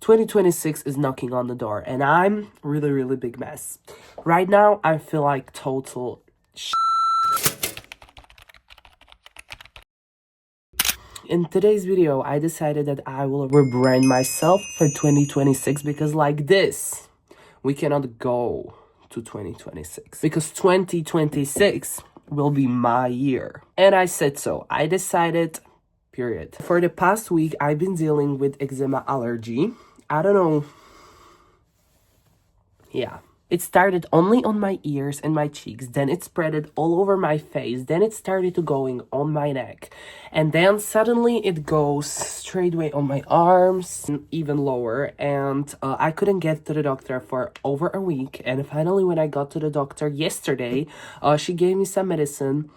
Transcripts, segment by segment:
2026 is knocking on the door and I'm really big mess. Right now, I feel like total In today's video, I decided that I will rebrand myself for 2026 because like this, we cannot go to 2026 because 2026 will be my year. And I said so. I decided, period. For the past week, I've been dealing with eczema allergy. I don't know. Yeah. It started only on my ears and my cheeks, then it spreaded all over my face, then it started to going on my neck, and then suddenly it goes straight away on my arms, even lower, and I couldn't get to the doctor for over a week, and finally when I got to the doctor yesterday, she gave me some medicine,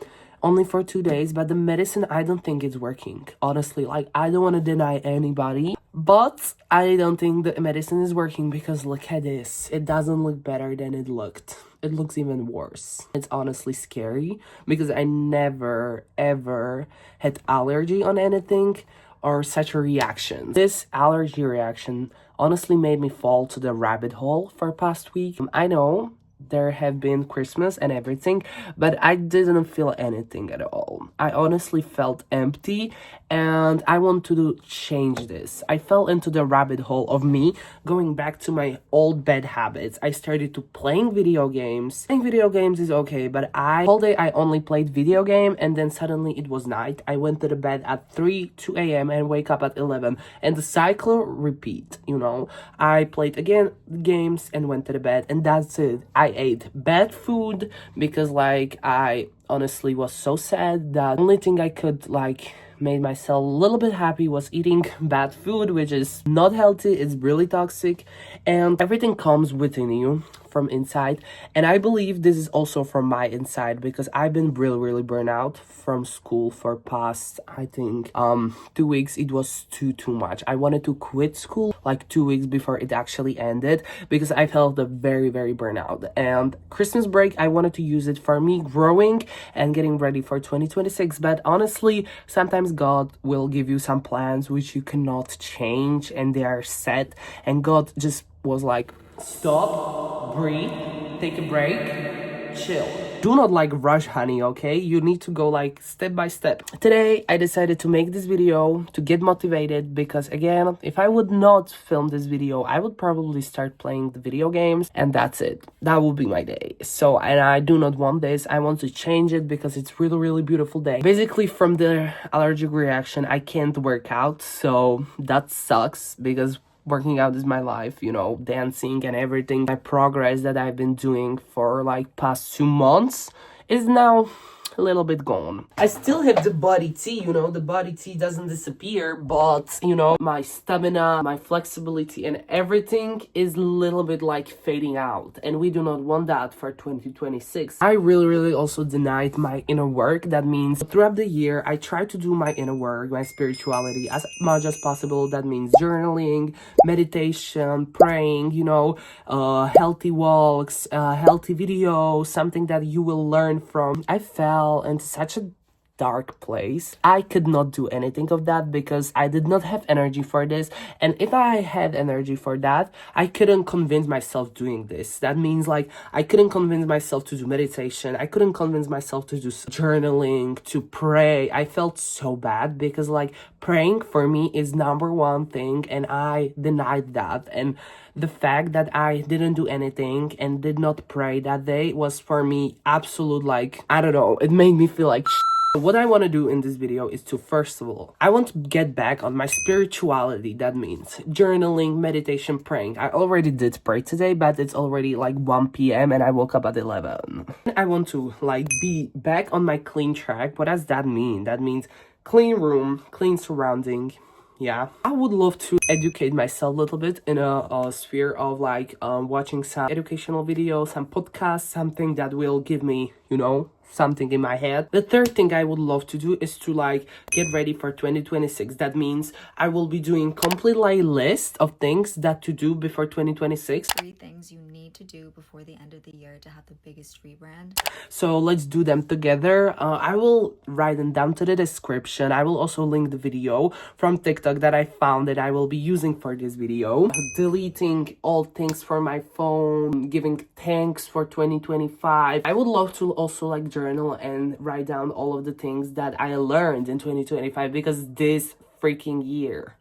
only for 2 days, but the medicine, I don't think it's working. Honestly, like, I don't want to deny anybody, but I don't think the medicine is working because look at this. It doesn't look better than it looked. It looks even worse. It's honestly scary because I never, ever had allergy on anything or such a reaction. This allergy reaction honestly made me fall to the rabbit hole for past week. I know there have been Christmas and everything, but I didn't feel anything at all. I honestly felt empty and I want to change this. I fell into the rabbit hole of me going back to my old bad habits. I started to playing video games. Playing video games is okay, but whole day I only played video game and then suddenly it was night. I went to the bed at 2 a.m. and wake up at 11 and the cycle repeat, you know. I played again games and went to the bed and that's it. I ate bad food because like I honestly was so sad that the only thing I could like made myself a little bit happy was eating bad food, which is not healthy, it's really toxic, and everything comes within you from inside. And I believe this is also from my inside because I've been really burned out from school for past, I think 2 weeks. It was too much. I wanted to quit school like 2 weeks before it actually ended because I felt very burnout. And Christmas break, I wanted to use it for me growing and getting ready for 2026, but honestly sometimes God will give you some plans which you cannot change and they are set, and God just was like, stop, breathe, take a break, chill. Do not like rush, honey, okay? You need to go like step by step. Today, I decided to make this video to get motivated because again, if I would not film this video, I would probably start playing the video games and that's it. That will be my day. So, and I do not want this. I want to change it because it's really beautiful day. Basically, from the allergic reaction, I can't work out. So that sucks because working out is my life, you know, dancing and everything. My progress that I've been doing for like past 2 months is now a little bit gone. I still have the body T, you know, the body T doesn't disappear, but you know, my stamina, my flexibility and everything is a little bit like fading out, and we do not want that for 2026. I really also denied my inner work. That means throughout the year I try to do my inner work, my spirituality as much as possible. That means journaling, meditation, praying, you know, healthy walks, healthy videos, something that you will learn from. I fell into such a dark place. I could not do anything of that because I did not have energy for this, and if I had energy for that, I couldn't convince myself doing this. That means like I couldn't convince myself to do meditation, I couldn't convince myself to do journaling, to pray. I felt so bad because like praying for me is #1 thing and I denied that, and the fact that I didn't do anything and did not pray that day was for me absolute like, I don't know, it made me feel like What I want to do in this video is to, first of all, I want to get back on my spirituality. That means journaling, meditation, praying. I already did pray today, but it's already like 1 p.m. and I woke up at 11. I want to like be back on my clean track. What does that mean? That means clean room, clean surrounding. Yeah, I would love to educate myself a little bit in a sphere of like watching some educational videos, some podcasts, something that will give me, you know, something in my head. The third thing I would love to do is to like get ready for 2026. That means I will be doing complete like list of things that to do before 2026. 3 things you need need to do before the end of the year to have the biggest rebrand? So let's do them together. I will write them down to the description. I will also link the video from TikTok that I found that I will be using for this video. Deleting all things from my phone, giving thanks for 2025. I would love to also like journal and write down all of the things that I learned in 2025, because this freaking year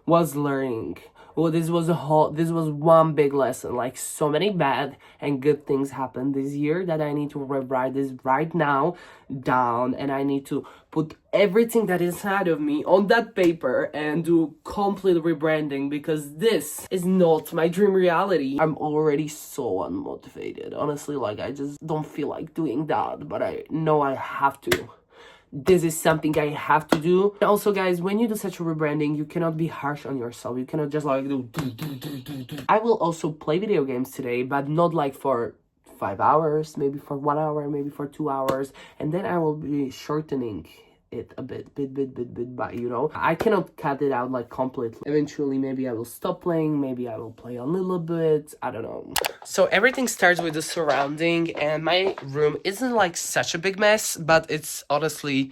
was learning. Well, this was one big lesson. Like, so many bad and good things happened this year that I need to rewrite this right now down, and I need to put everything that is inside of me on that paper and do complete rebranding, because this is not my dream reality. I'm already so unmotivated. Honestly, like, I just don't feel like doing that, but I know I have to. This is something I have to do. And also, guys, when you do such a rebranding, you cannot be harsh on yourself. You cannot just like do. I will also play video games today, but not like for 5 hours, maybe for 1 hour, maybe for 2 hours, and then I will be shortening it a bit, but you know, I cannot cut it out like completely. Eventually, maybe I will stop playing, maybe I will play a little bit, I don't know. So everything starts with the surrounding, and my room isn't like such a big mess, but it's honestly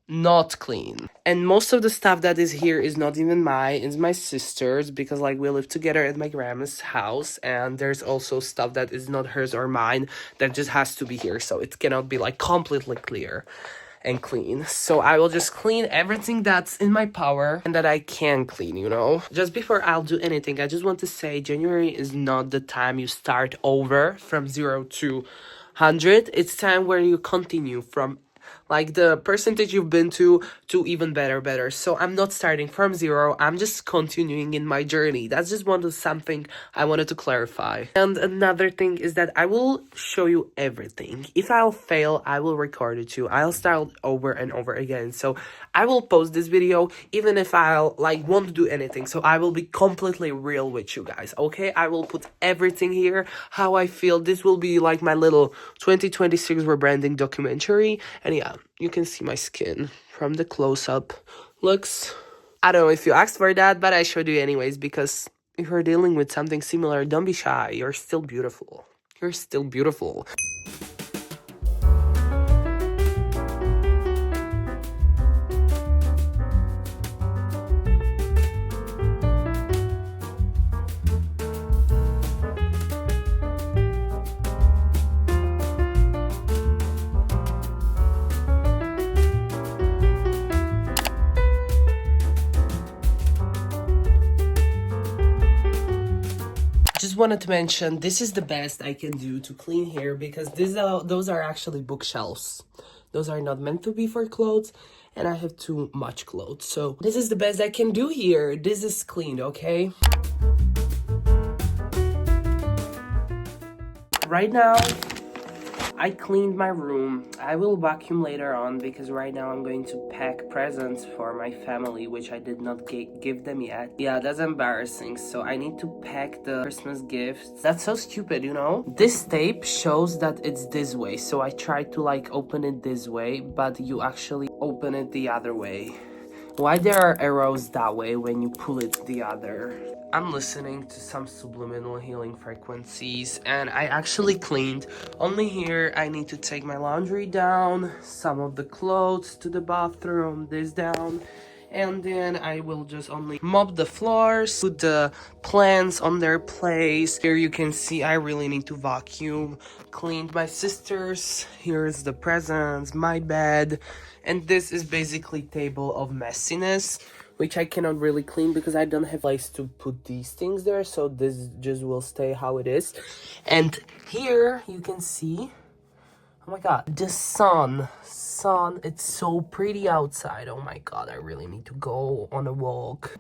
not clean. And most of the stuff that is here is not even mine, it's my sister's, because like we live together at my grandma's house, and there's also stuff that is not hers or mine that just has to be here, so it cannot be like completely clear and clean. So I will just clean everything that's in my power and that I can clean, you know. Just before I'll do anything, I just want to say January is not the time you start over from 0 to 100. It's time where you continue from like the percentage you've been to even better. So I'm not starting from 0, I'm just continuing in my journey. That's just something I wanted to clarify. And another thing is that I will show you everything. If I'll fail, I will record it too. I'll start over and over again. So I will post this video even if I'll like won't do anything. So I will be completely real with you guys, okay? I will put everything here, how I feel. This will be like my little 2026 rebranding documentary. And yeah, you can see my skin from the close-up. Looks, I don't know if you asked for that, but I showed you anyways, because if you're dealing with something similar, don't be shy. You're still beautiful. You're still beautiful. Just wanted to mention, this is the best I can do to clean here, because those are actually bookshelves. Those are not meant to be for clothes, and I have too much clothes. So this is the best I can do here. This is cleaned, okay? Right now, I cleaned my room. I will vacuum later on, because right now I'm going to pack presents for my family, which I did not give them yet. Yeah, that's embarrassing. So I need to pack the Christmas gifts. That's so stupid, you know? This tape shows that it's this way. So I tried to like open it this way, but you actually open it the other way. Why there are arrows that way when you pull it the other? I'm listening to some subliminal healing frequencies, and I actually cleaned. Only here I need to take my laundry down, some of the clothes to the bathroom, this down, and then I will just only mop the floors, put the plants on their place. Here you can see I really need to vacuum. Cleaned my sister's, here's the presents, my bed, and this is basically table of messiness, which I cannot really clean because I don't have place to put these things there, so this just will stay how it is. And here you can see, oh my god, the sun, it's so pretty outside. Oh my god, I really need to go on a walk.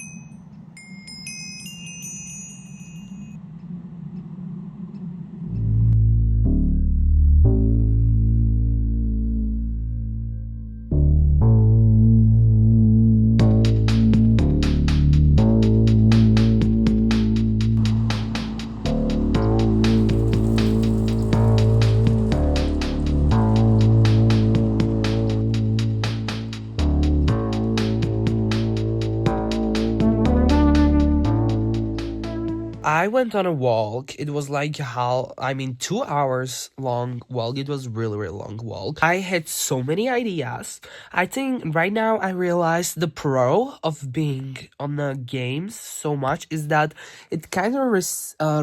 I went on a walk. It was like 2 hours long walk. It was really, really long walk. I had so many ideas. I think right now I realize the pro of being on the games so much is that it kind of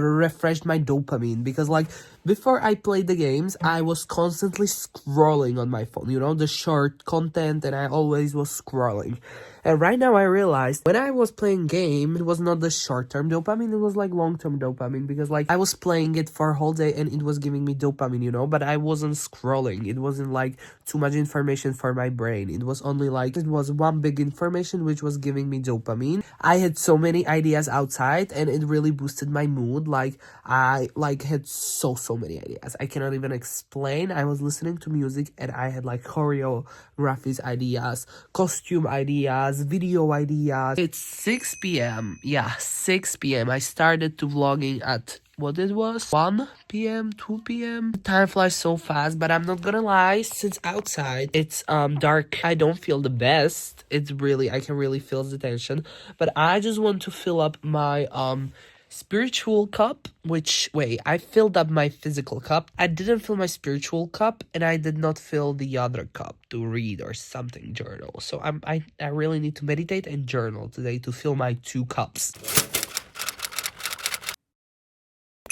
refreshed my dopamine because like before I played the games, I was constantly scrolling on my phone, the short content, and I always was scrolling. And right now I realized when I was playing game, it was not the short-term dopamine, it was like long-term dopamine because like I was playing it for a whole day and it was giving me dopamine, but I wasn't scrolling. It wasn't like too much information for my brain. It was only like it was one big information which was giving me dopamine. I had so many ideas outside and it really boosted my mood. Like I had so many ideas. I cannot even explain. I was listening to music and I had like choreographies ideas, costume ideas, video ideas. It's 6 p.m. Yeah, 6 p.m. I started to vlogging at what it was 1 p.m. 2 p.m. Time flies so fast, but I'm not gonna lie, since outside it's dark, I don't feel the best. It's really, I can really feel the tension, but I just want to fill up my spiritual cup, I filled up my physical cup. I didn't fill my spiritual cup, and I did not fill the other cup to read or something, journal. So I really need to meditate and journal today to fill my 2 cups.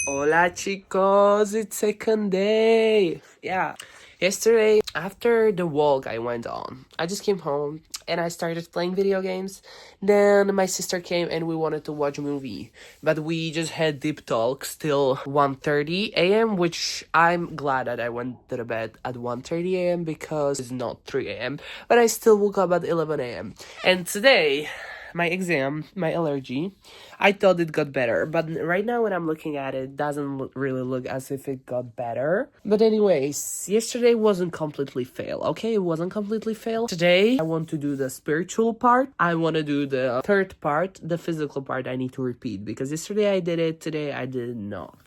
Hola chicos, it's second day. Yeah. Yesterday, after the walk I went on, I just came home and I started playing video games. Then my sister came and we wanted to watch a movie. But we just had deep talks till 1:30 a.m., which I'm glad that I went to the bed at 1:30 a.m. because it's not 3 a.m. But I still woke up at 11 a.m. And today, my exam, my allergy, I thought it got better, but right now when I'm looking at it, doesn't really look as if it got better. But anyways, yesterday wasn't completely fail, okay? It wasn't completely fail. Today, I want to do the spiritual part. I want to do the third part, the physical part I need to repeat, because yesterday I did it, today I did not,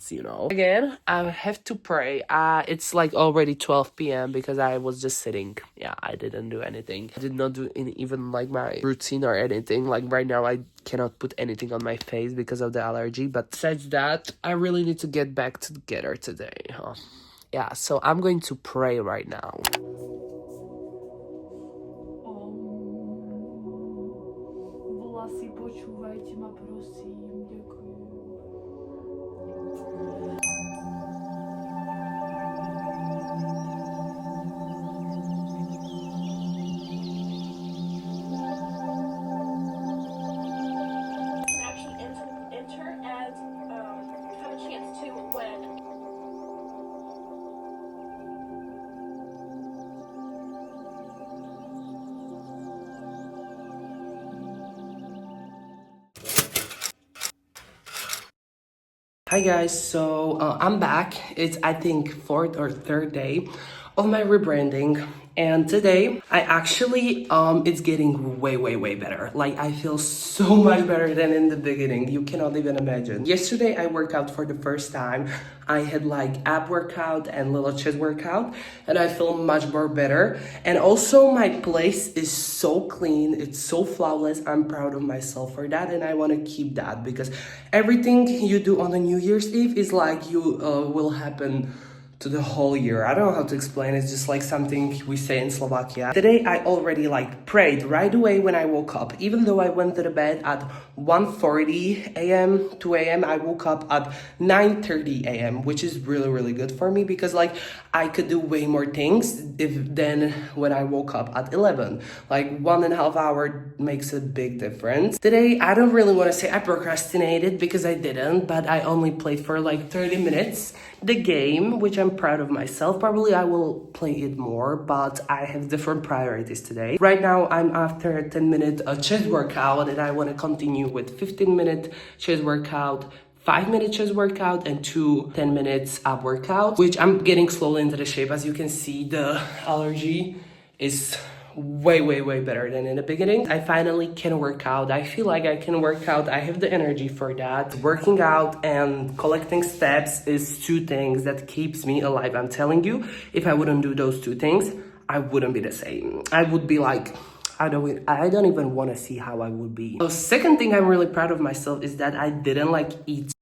Again, I have to pray. It's like already 12 p.m. because I was just sitting. Yeah, I didn't do anything. I did not do even like my routine or anything. Like right now, I cannot put anything on my face because of the allergy, but besides that, I really need to get back together today, Yeah, so I'm going to pray right now. Hi guys, so I'm back. It's I think 4th or 3rd day of my rebranding, and today I actually it's getting way better. Like I feel so much better than in the beginning. You cannot even imagine. Yesterday I worked out for the first time. I had like ab workout and little chest workout, and I feel much more better. And also my place is so clean, it's so flawless. I'm proud of myself for that, and I want to keep that because everything you do on the New Year's Eve is like you will happen to the whole year. I don't know how to explain. It's just like something we say in Slovakia. Today I already like prayed right away when I woke up. Even though I went to the bed at 1:40 a.m., 2 a.m., I woke up at 9:30 a.m., which is really good for me because like I could do way more things than when I woke up at 11. Like 1.5 hour makes a big difference. Today I don't really want to say I procrastinated because I didn't, but I only played for like 30 minutes the game, which I'm proud of myself. Probably I will play it more, but I have different priorities today. Right now I'm after a 10-minute chest workout, and I want to continue with 15-minute chest workout, 5-minute chest workout, and 10 minutes ab workout, which I'm getting slowly into the shape. As you can see, the allergy is way better than in the beginning. I finally can work out. I feel like I can work out. I have the energy for that. Working out and collecting steps is 2 things that keeps me alive. I'm telling you, if I wouldn't do those 2 things, I wouldn't be the same. I would be like, I don't even want to see how I would be. The second thing I'm really proud of myself is that I didn't like eat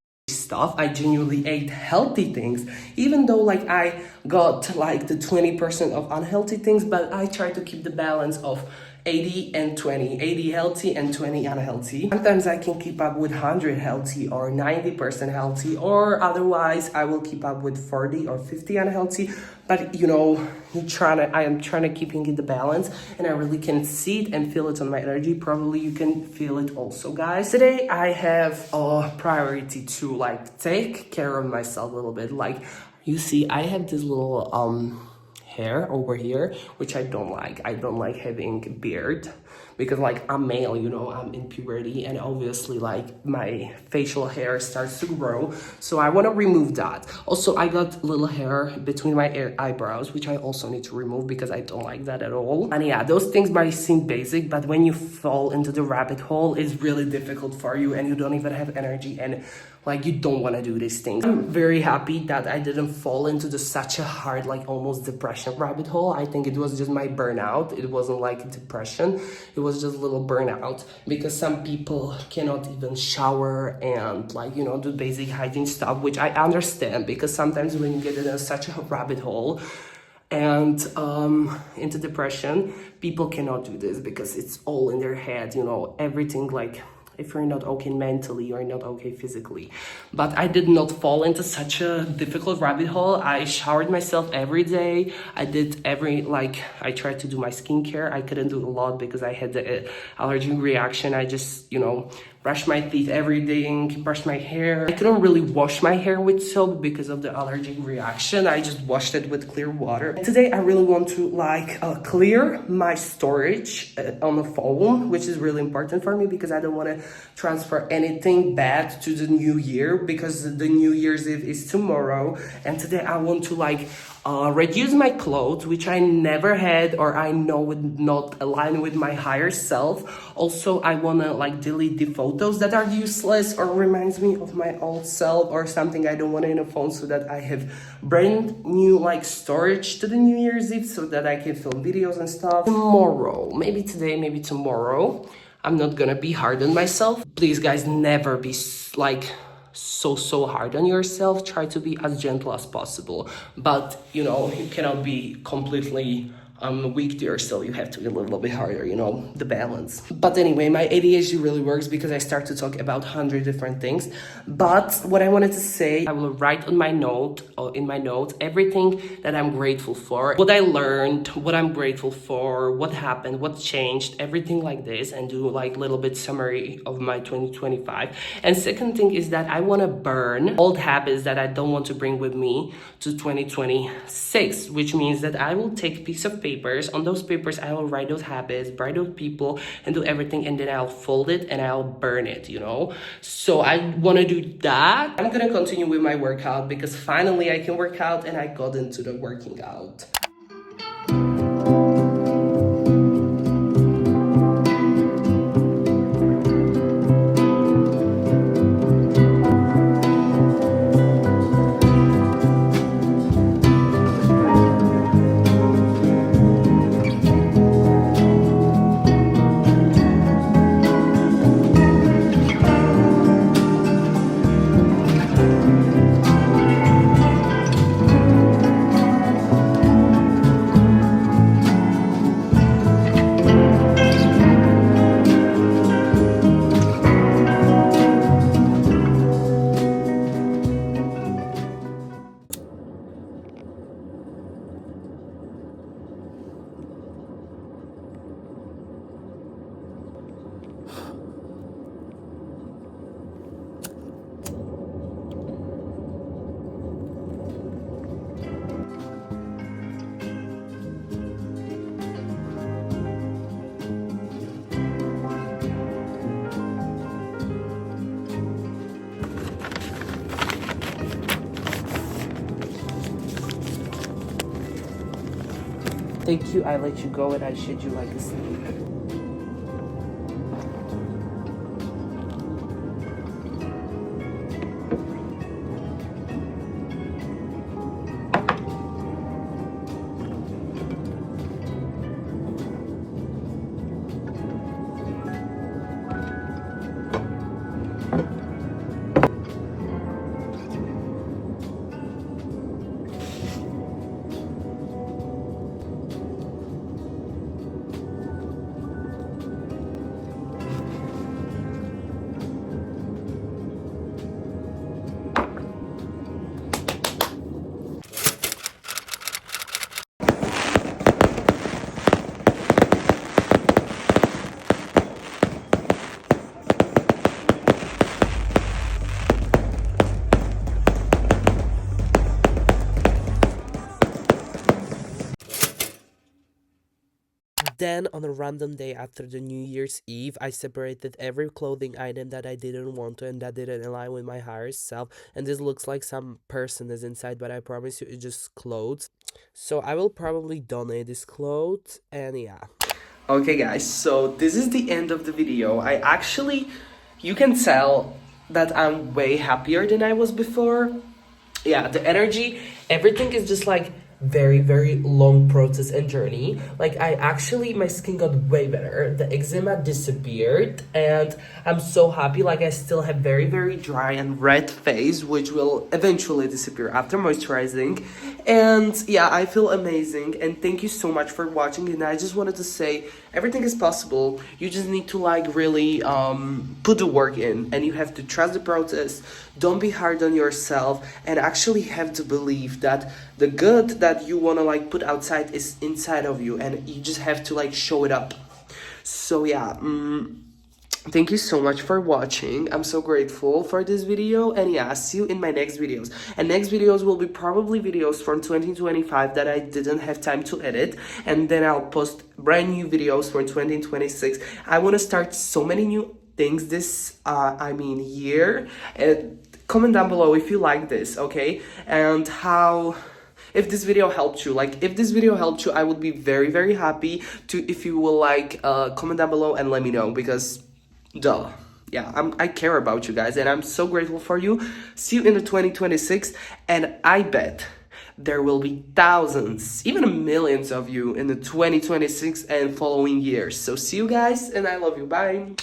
stuff. I genuinely ate healthy things, even though like I got like the 20% of unhealthy things, but I try to keep the balance of 80 and 20, 80 healthy and 20 unhealthy. Sometimes I can keep up with 100 healthy or 90% healthy, or otherwise I will keep up with 40 or 50 unhealthy. But you know, I am trying to keeping it the balance, and I really can see it and feel it on my energy. Probably you can feel it also, guys. Today I have a priority to like take care of myself a little bit. Like you see, I have this little hair over here, which I don't like. I don't like having a beard because like I'm male, you know, I'm in puberty, and obviously like my facial hair starts to grow, so I want to remove that. Also, I got little hair between my eyebrows, which I also need to remove because I don't like that at all. And yeah, those things might seem basic, but when you fall into the rabbit hole, it's really difficult for you and you don't even have energy, and like you don't want to do these things. I'm very happy that I didn't fall into such a hard, like almost depression rabbit hole. I think it was just my burnout. It wasn't like depression. It was just a little burnout, because some people cannot even shower and like, you know, do basic hygiene stuff, which I understand, because sometimes when you get in such a rabbit hole and into depression, people cannot do this because it's all in their head, you know, everything. Like if you're not okay mentally, you're not okay physically. But I did not fall into such a difficult rabbit hole. I showered myself every day. I tried to do my skincare. I couldn't do a lot because I had the allergic reaction. I just, you know, brush my teeth every day, brush my hair. I couldn't really wash my hair with soap because of the allergic reaction. I just washed it with clear water. Today I really want to clear my storage on the phone, which is really important for me because I don't want to transfer anything bad to the new year, because the New Year's Eve is tomorrow. And today I want to reduce my clothes, which I never had, or I know would not align with my higher self. Also, I want to delete the photos that are useless or reminds me of my old self or something I don't want in a phone, so that I have brand new storage to the New Year's Eve, so that I can film videos and stuff. Tomorrow, maybe today, maybe tomorrow, I'm not gonna be hard on myself. Please guys, never be so hard on yourself. Try to be as gentle as possible, but you know, you cannot be completely weak to yourself. You have to be a little bit harder, you know, the balance. But anyway, my ADHD really works because I start to talk about 100 different things. But what I wanted to say, I will write on my note, or in my notes, everything that I'm grateful for, what I learned, what I'm grateful for, what happened, what changed, everything like this, and do little bit summary of my 2025. And second thing is that I want to burn old habits that I don't want to bring with me to 2026, which means that I will take a piece of papers. On those papers, I will write those habits, write those people, and do everything, and then I'll fold it and I'll burn it, you know? So I want to do that. I'm gonna continue with my workout because finally I can work out, and I got into the working out. Thank you, I let you go and I shed you like a snake. Then, on a random day after the New Year's Eve, I separated every clothing item that I didn't want to and that didn't align with my higher self. And this looks like some person is inside, but I promise you, it's just clothes. So I will probably donate this clothes, and yeah. Okay, guys, so this is the end of the video. You can tell that I'm way happier than I was before. Yeah, the energy, everything is just like very, very long process and journey. Like my skin got way better. The eczema disappeared, and I'm so happy. Like, I still have very, very dry and red face, which will eventually disappear after moisturizing. And yeah, I feel amazing, and thank you so much for watching. And I just wanted to say everything is possible. You just need to like really put the work in, and you have to trust the process. Don't be hard on yourself, and actually have to believe that the good that you want to like put outside is inside of you, and you just have to like show it up. So yeah, thank you so much for watching. I'm so grateful for this video, and yeah, see you in my next videos. And next videos will be probably videos from 2025 that I didn't have time to edit, and then I'll post brand new videos for 2026. I want to start so many new things this year. Comment down below if you like this, okay? And if this video helped you. Like, if this video helped you, I would be very, very happy if you will like comment down below and let me know, because duh. Yeah, I care about you guys, and I'm so grateful for you. See you in the 2026, and I bet there will be thousands, even millions of you in the 2026 and following years. So see you guys, and I love you. Bye.